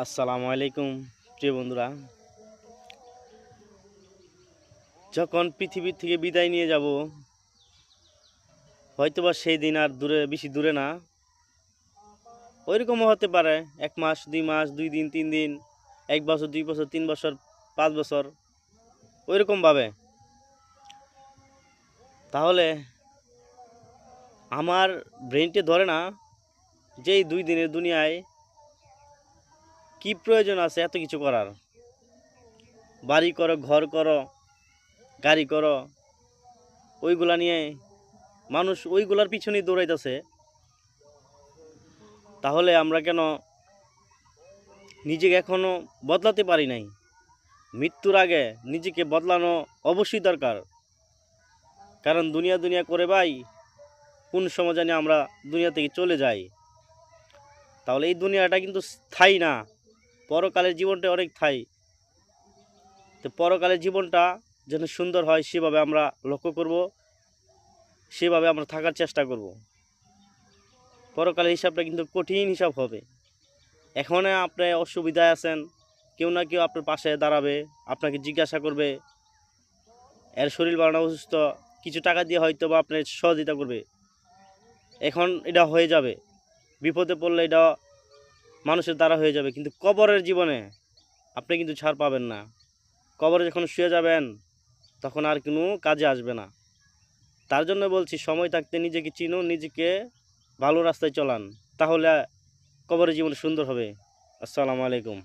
আসসালামু আলাইকুম প্রিয় বন্ধুরা। যখন পৃথিবী থেকে বিদায় নিয়ে যাব, হয়তোবা সেই দিন আর বেশি দূরে না। ওইরকমও হতে পারে 1 মাস, 2 মাস, 2 দিন, 3 দিন, 1 বছর, 2 বছর, 3 বছর, 5 বছর, ওইরকমভাবে। তাহলে আমার ব্রেনটে ধরে না যে এই 2 দিনের দুনিয়ায় কি প্রয়োজন আছে এত কিছু করার। বাড়ি করো, ঘর করো, গাড়ি করো, ওইগুলা নিয়ে মানুষ ওইগুলার পিছনেই দৌড়াইতেছে। তাহলে আমরা কেন নিজেকে এখনো বদলাতে পারি নাই? মৃত্যুর আগে নিজেকে বদলানো অবশ্যই দরকার। কারণ দুনিয়া দুনিয়া করে ভাই, কোন সময় জানি আমরা দুনিয়া থেকে চলে যাই। তাহলে এই দুনিয়াটা কিন্তু স্থায়ী না, পরকালের জীবনটা অনেক স্থায়ী। তো পরকালের জীবনটা যেন সুন্দর হয় সেভাবে আমরা লক্ষ্য করব, সেভাবে আমরা থাকার চেষ্টা করব। পরকালের হিসাবটা কিন্তু কঠিন হিসাব হবে। এখন আপনি অসুবিধায় আছেন, কেউ না কেউ আপনার পাশে দাঁড়াবে, আপনাকে জিজ্ঞাসা করবে, এর শরীর বানানো অসুস্থ, কিছু টাকা দিয়ে হয়তো বা আপনার সহযোগিতা করবে। এখন এটা হয়ে যাবে, বিপদে পড়লে এটা মানুষের দ্বারা হয়ে যাবে, কিন্তু কবরের জীবনে আপনি কিন্তু ছাড় পাবেন না। কবরে যখন শুয়ে যাবেন তখন আর কোনো কাজে আসবে না। তার জন্য বলছি, সময় থাকতে নিজেকে চিনুন, নিজেকে ভালো রাস্তায় চলান, তাহলে কবরের জীবন সুন্দর হবে। আসসালামু আলাইকুম।